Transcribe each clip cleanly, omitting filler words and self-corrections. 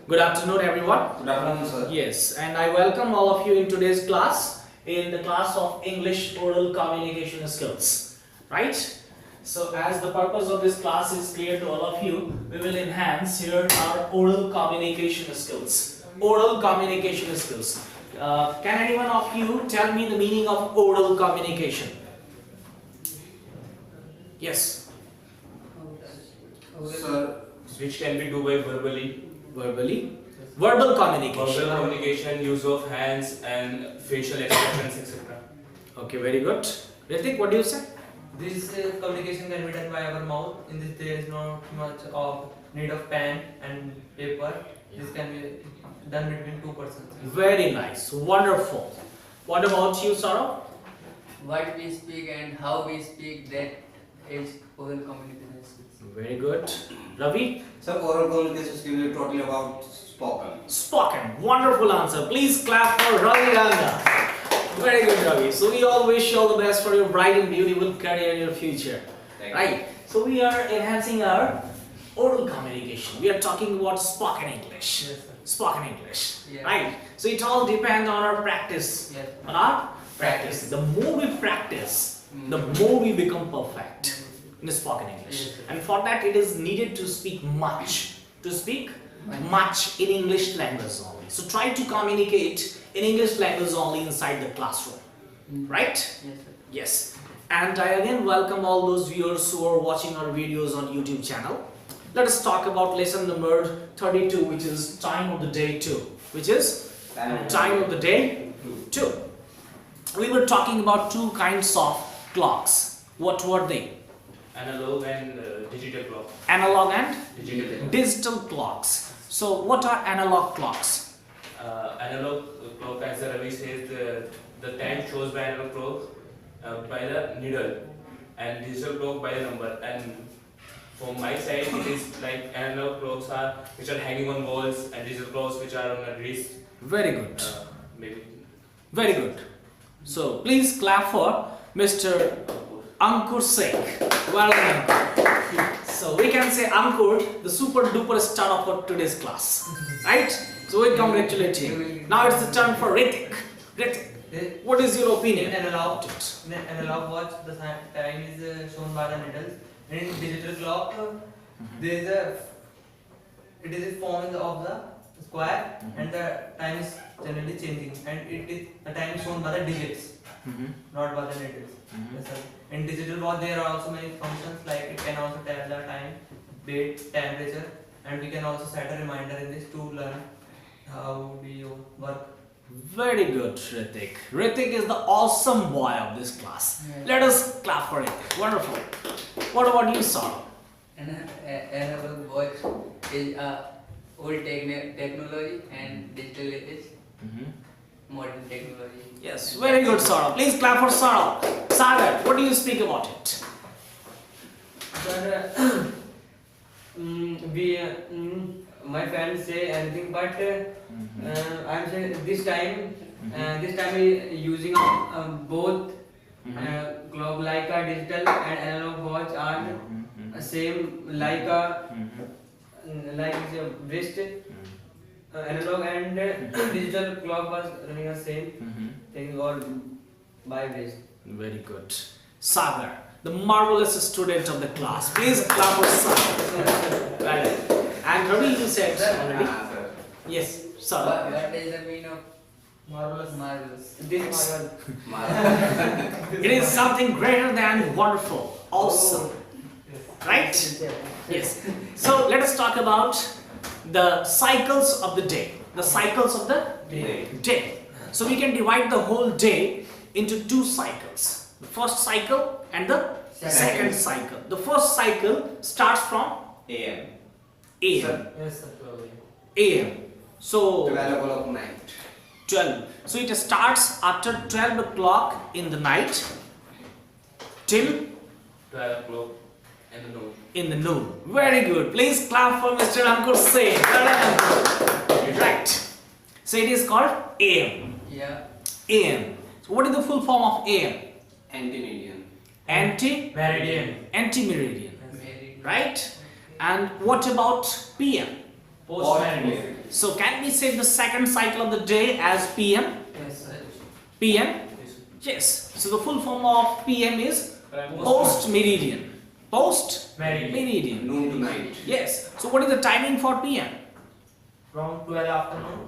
Good afternoon, everyone. Good afternoon, sir. Yes, and I welcome all of you in today's class, in the class of English Oral Communication Skills. Right? So, as the purpose of this class is clear to all of you, we will enhance here our oral communication skills. Oral communication skills. Can any one of you tell me the meaning of oral communication? Yes. Sir, which can be done by verbally. Verbal communication. Verbal communication, use of hands and facial expressions, etc. Okay, very good. Ritik, what do you say? This communication can be done by our mouth. In this, there is not much of need of pen and paper. This can be done between two persons. Very nice, wonderful. What about you, Saurabh? What we speak and how we speak, that is oral communication skills. Very good. Ravi? sir, oral communication skill is totally about spoken. Spoken. Wonderful answer. Please clap for Ravi Ranga. Very good, Ravi. So we all wish you all the best for your bright and beautiful career in your future. Right? So we are enhancing our oral communication. We are talking about spoken English. Yes, sir. Spoken English. Yeah. Right? So it all depends on our practice. Yes. On our practice. The more we practice, the more we become perfect in spoken English. Yes, sir. And for that it is needed to speak much. To speak much in English language only. So try to communicate in English language only inside the classroom. Right? Yes, sir. Yes. And I again welcome all those viewers who are watching our videos on YouTube channel. Let us talk about lesson number 32, which is time of the day 2. Which is time of the day 2. We were talking about two kinds of clocks. What were they? Analog and digital clock. Analog and Digital. digital clocks. So what are analog clocks? Analog clock, as Ravi says, the time shows by analog clock by the needle, and digital clock by the number. And from my side, it is like analog clocks are which are hanging on walls, and digital clocks which are on a wrist. Very good. Maybe. Very good. So please clap for Mr. Ankur Singh. Well done, Ankur. So we can say Ankur, the super duper star of our today's class. Right? So we congratulate him. Now it's the turn for Ritik. Ritik, what is your opinion? In analog watch, the time is shown by the needles. In digital clock, there is it is a form of the square, and the time is generally changing, and the time is shown by the digits, not by the needles. Yes, sir. In digital watch, there are also many functions, like it can also tell the time, date, temperature, and we can also set a reminder in this to learn how do you work. Very good, Ritik. Ritik is the awesome boy of this class. Yeah. Let us clap for Ritik. Wonderful. What about you, Saurabh? And analog watch is old technology, and digital is modern technology. Yes, very good, Saurabh. Please clap for Saurabh. Sagar, what do you speak about it? Sir, my friends say anything, but I'm saying this time we using both clock, like a digital and analog watch are same, like a wrist. Analog and digital clock was running the same thing, all by wrist. Very good. Sagar, the marvelous student of the class. Please clap for Sagar. Right. And Ravi, you said already. Sir. Yes, Sagar. What is the meaning of Marvelous. marvelous? This It is something greater than wonderful. Awesome. Right? Yes. So let us talk about the cycles of the day. The cycles of the day. So we can divide the whole day into two cycles. The first cycle and the second cycle. The first cycle starts from AM. AM. Sir. Yes, sir. AM. So 12 o'clock night. 12. So it starts after 12 o'clock in the night till 12 o'clock and the noon. in the noon. Very good. Please clap for Mr. Ankur Singh. Well done, Ankur. Right. So it is called AM. Yeah. AM. So what is the full form of AM? Anti-median. Meridian. Anti-meridian. Very Right? And what about PM? Post-marriage. So can we say the second cycle of the day as PM? Yes, sir. PM? Yes. So the full form of PM is post meridian. Post meridian. Noon to night. Yes. So what is the timing for PM? From 12 afternoon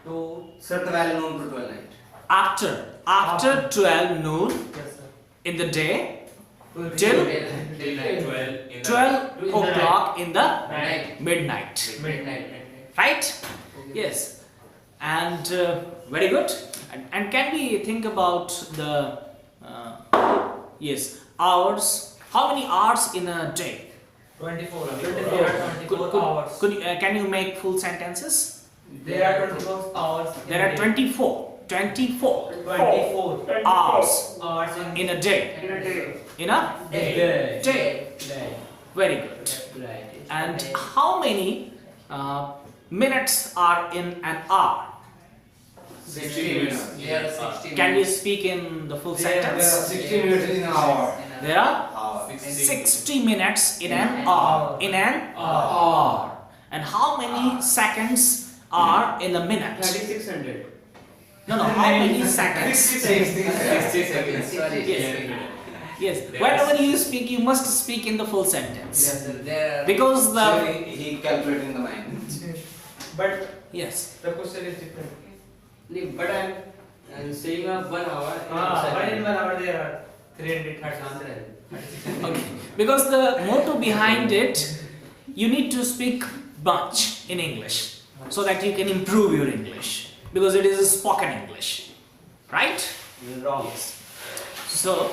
to Set the value noon to 12 night. After 12 noon yes, sir. in the day Till till 12 in the 12 o'clock in the night. midnight. Midnight. Right? Yes. And very good. And can we think about the yes, hours? How many hours in a day? 24 Could- hours. Can you make full sentences? There are 24 hours. There are 24 24 hours hours in a day. In a day. Very good. And how many minutes are in an hour? 60 minutes. There are 60 Can we minutes. speak in the full There are sentence? 60 minutes in an hour. There are Hour. 60 minutes in an hour. In an hour. And how many seconds are in a minute? 3600. No, how many seconds? 60 seconds. Sorry. Yes. Yes. Whenever you speak, you must speak in the full sentence. Yes, sir. There are Because So the he calculated in the mind. But yes. the question is different. But I'm saying 1 hour. But in 1 hour there are 330. Okay. Because the motto behind it, you need to speak much in English so that you can improve your English. Because it is a spoken English. Right? Wrong. So,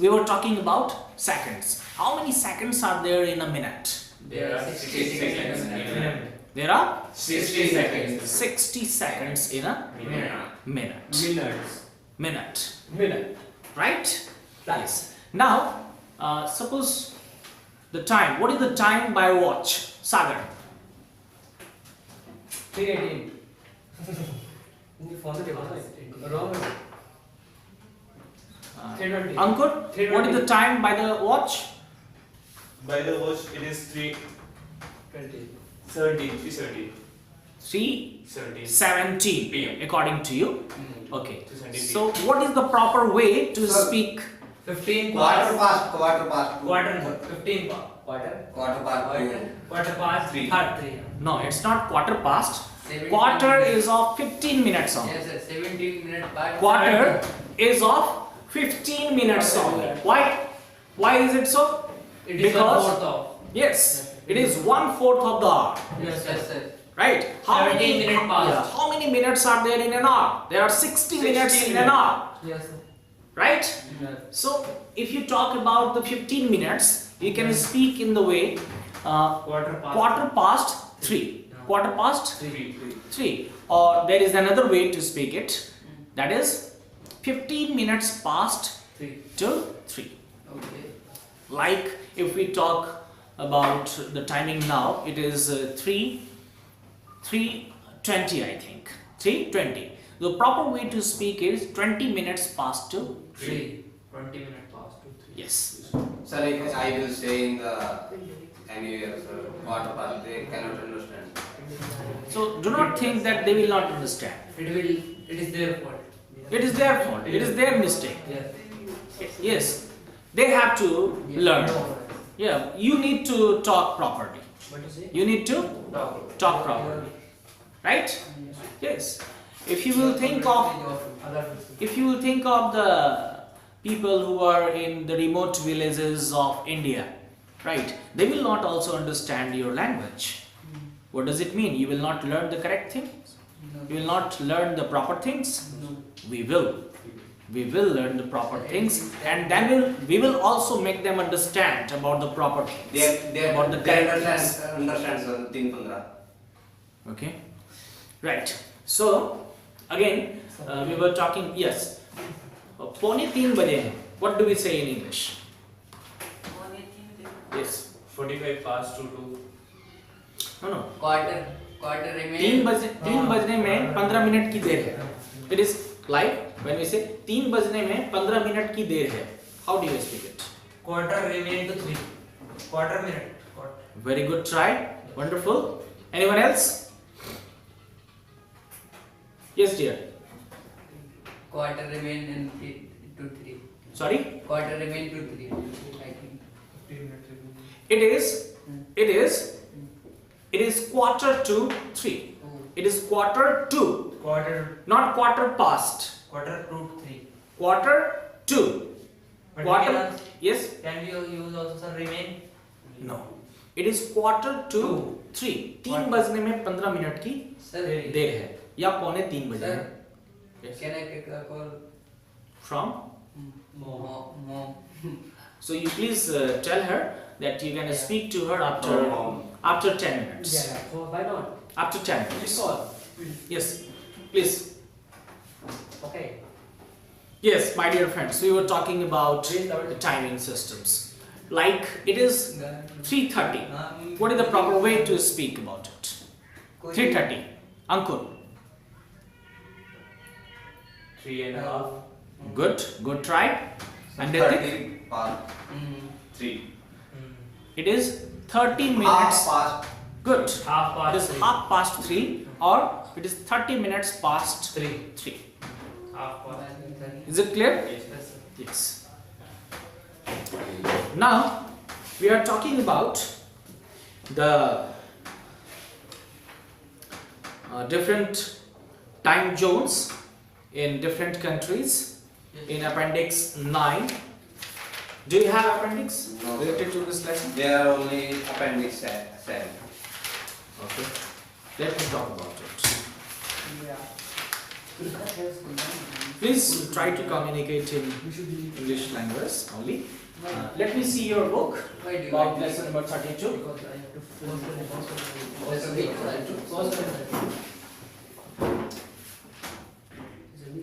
we were talking about seconds. How many seconds are there in a minute? There are 60 seconds in a minute. There are 60 seconds 60 seconds in a minute. Minute. Right? Yes. Now, suppose the time. What is the time by watch? Sagar. 318. Wrong. 320. Ankur, what is the time by the watch? By the watch, it is 20. 3:17. 3:17 PM. according to you. Okay. 3:17 So, what is the proper way to Sir. speak? 15 Quarter past. past. Quarter. 15 past. Quarter past. Quarter past. Three. Third 3. No, it's not quarter past. 17 Quarter minutes. is of 15 minutes only. Yes, sir. 17 minutes past. Quarter is of 15 minutes only. Why? Why is it so? It is Because- 1/4 of. Yes, it is 1/4 of the hour. Yes, Yes, sir. Right? How 17 many minutes past. yeah, how many minutes are there in an hour? There are 60 minutes in an hour. Yes, sir. Right? So, if you talk about the 15 minutes, you can speak in the way quarter past 3. Quarter past 3. Or there is another way to speak it. That is 15 minutes past 3. to 3. Okay. Like if we talk about the timing now, it is 3:20 I think. 3:20. The proper way to speak is 20 minutes past to 3. 20 minutes past to 3. yes. Sir, I will say in the anywhere, sir. Quarter past, they cannot understand. So do not think that they will not understand. It is their fault. It is their fault. It is their mistake. Yes. Yes. They have to learn. Yeah, you need to talk properly. What you say? You need to talk properly. Right? Yes. If you will think of the people who are in the remote villages of India, right? They will not also understand your language. What does it mean? You will not learn the correct things? You will not learn the proper things? We will. We will learn the proper things, and then we will also make them understand about the proper things. They about the they correct things. understand sir, thing Pandra. Okay, right. So again, we were talking. Yes, पौने 3 बजे हैं. What do we say in English? Yes. 45 past 2. No. Quarter remain. 3 बजने में 15 minute की देर है. It is like when we say 3 बजने में 15 minute की देर है. How do you speak it? Quarter remain to 3. Quarter minute. Very good try. Wonderful. Anyone else? Yes, dear. Quarter remain in 2-3. Sorry? Quarter remain 2-3. I think. 15 minutes remaining. It is quarter to 3. Oh. It is quarter to, Quarter not quarter past. 2-3. Quarter to. But Quarter. we can, Yes? can we use also some remain? No. It is quarter to Two. 3. 3 बजने में 15 minute की Sir, देर है या पौने 3 बजे sir, है. Yes. can I take a call? From? Mom. So you please tell her that you can speak to her after 10 minutes. Yeah, so why not? After 10 Please minutes. call. Yes. Please. Okay. Yes, my dear friends, we were talking about Please, the timing systems. Like it is 3:30. हाँ, What is the proper way to speak about it? 3:30. Ankur. 3.5. Good. Good try. And Nitik? 30 past 3. It is 30 Half minutes. past. Good. Half It is 3. half past 3 or it is 30 minutes past 3. 3. Half past. Is it clear? Yes. Yes. Now we are talking about the different time zones in different countries in appendix 9. Do you have appendix No. related to this lesson? They are only appendix 7. Okay. Let me talk about it. Please try to communicate in English language only. Let me see your book Why do you about like lesson number 32. Because I have to That's a big one.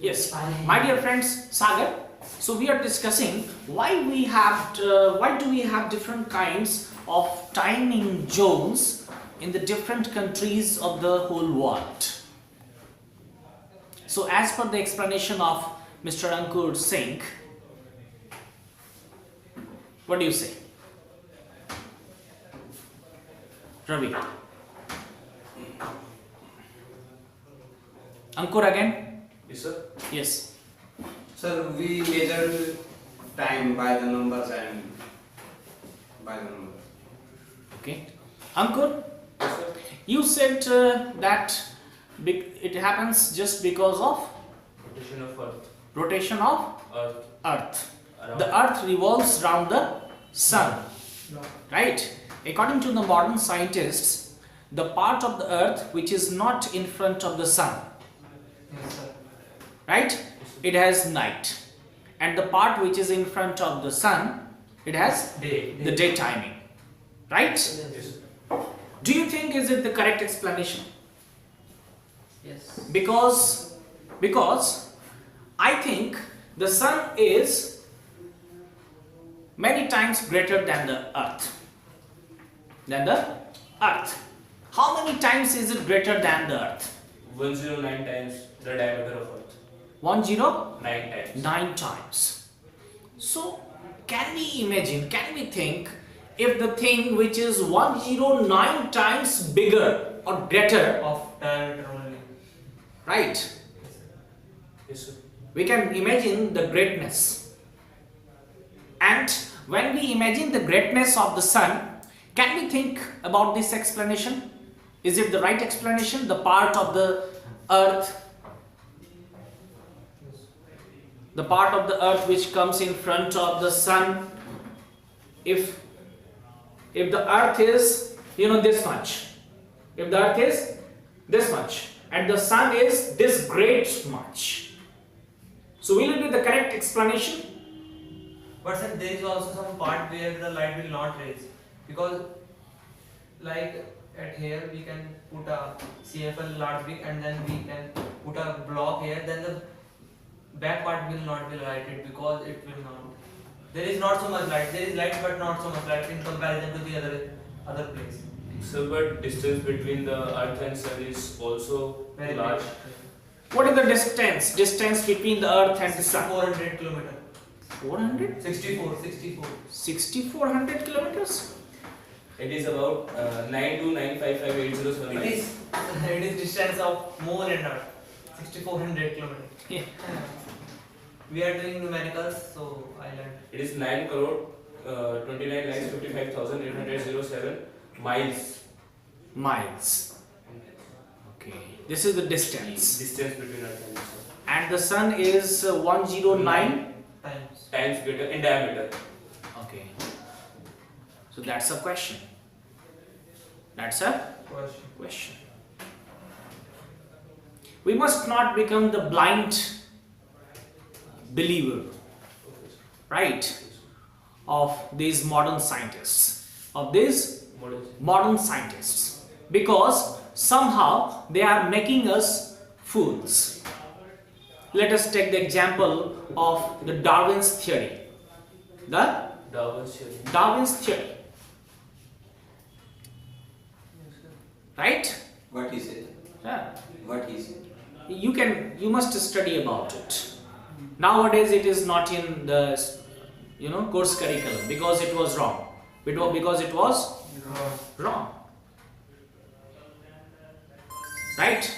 Yes, my dear friends, Sagar. So we are discussing why do we have different kinds of timing zones in the different countries of the whole world. So as per the explanation of Mr. Ankur Singh, what do you say? Ravi. Ankur again? Yes, sir. Yes. Sir, we measure time by the numbers and by the numbers. Okay. Ankur, Yes, sir. you said that it happens just because of Rotation of Earth. rotation of Earth. Earth. Around. The Earth revolves around the Sun, right? According to the modern scientists, the part of the Earth which is not in front of the Sun, Yes, sir. right? It has night, and the part which is in front of the Sun, it has Day. the day timing, right? Yes. Do you think is it the correct explanation? Yes. Because I think the Sun is many times greater than the Earth. How many times is it greater than the Earth? 109 times the diameter of Earth. 109 9 times. times. So can we imagine, can we think if the thing which is 109 times bigger or greater, Of diameter only. right? Yes, sir. We can imagine the greatness. And when we imagine the greatness of the Sun, can we think about this explanation? Is it the right explanation? The part of the Earth, the part of the Earth which comes in front of the Sun, if the Earth is, this much, if the Earth is this much and the Sun is this great much, so will it be the correct explanation? But sir, there is also some part where the light will not raise, because like at here we can put a CFL large big and then we can put a block here, then the back part will not be lighted because it will not. There is not so much light. There is light but not so much light in comparison to the other place. So, but distance between the Earth and Sun is also Very large. big. What is the distance between the Earth and the Sun? 400 kilometer. 400? 64. 6400 kilometers? It is about 929558079. It is distance of moon and earth, 6400 kilometers. Yeah. We are doing numericals, so I learned. It is 9 crore 29,55,807 miles. Miles. Okay. This is the distance. Distance between Earth and the Sun. And the sun is 109. Times greater in diameter. Okay. So that's a question. That's a question. We must not become the blind believer, right, of these modern scientists, because somehow they are making us fools. Let us take the example of the Darwin's theory. The Darwin's theory. Right? What he said? Yeah. What he said? You must study about it. Nowadays it is not in the course curriculum because it was wrong. Because it was wrong. Right?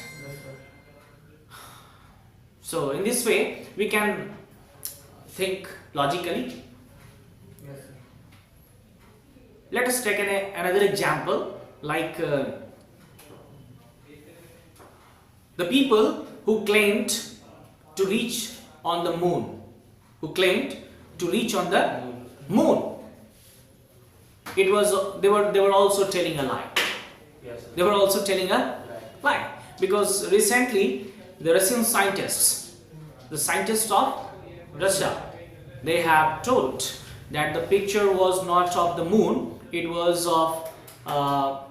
So in this way we can think logically. Let us take another example, like the people who claimed to reach on the moon. They were also telling a lie. Yes, sir. They were also telling a lie, because recently the Russian scientists, the scientists of Russia, they have told that the picture was not of the moon, it was of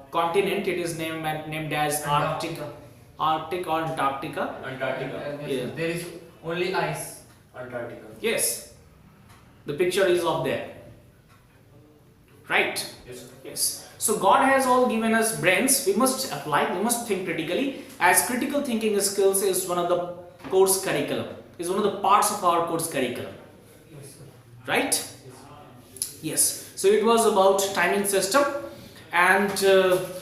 continent. It is named as Arctic or Antarctica. Antarctica. Yeah. There is only ice. Antarctica. Yes, the picture is of there. Right? Yes, sir. Yes. So God has all given us brains. We must apply. We must think critically. As critical thinking skills is one of the course curriculum. Is one of the parts of our course curriculum. Right? Yes. So it was about timing system, and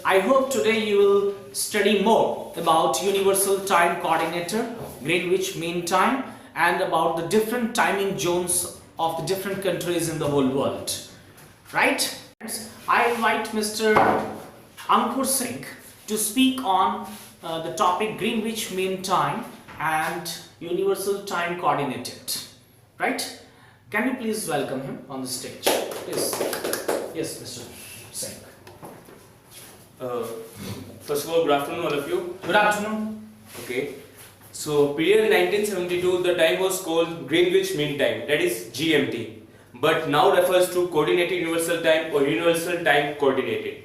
I hope today you will study more about universal time coordinator, Greenwich Mean Time, and about the different timing zones of the different countries in the whole world. Right? I invite Mr. Ankur Singh to speak on the topic Greenwich Mean Time and Universal Time Coordinated. Right? Can you please welcome him on the stage? Please. Yes, Mr. Singh. First of all, good afternoon, all of you. Good afternoon. Okay. So, period 1972, the time was called Greenwich Mean Time, that is GMT, but now refers to Coordinated Universal Time or Universal Time Coordinated.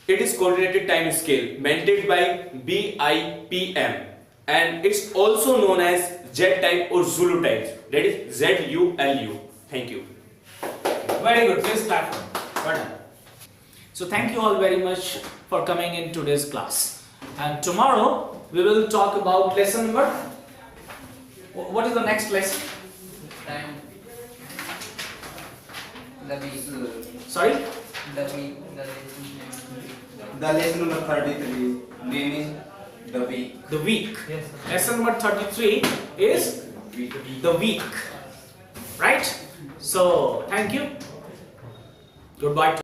It is coordinated time scale maintained by BIPM, and it's also known as Z time or Zulu times, that is ZULU. Thank you. Very good. Please clap. Well done. So thank you all very much for coming in today's class. And tomorrow we will talk about lesson number. What is the next lesson? Time. The week. Sorry? The week. The lesson number 33 name is the week. The week. Yes, sir. Lesson number 33 is the week. Right? So thank you. Goodbye.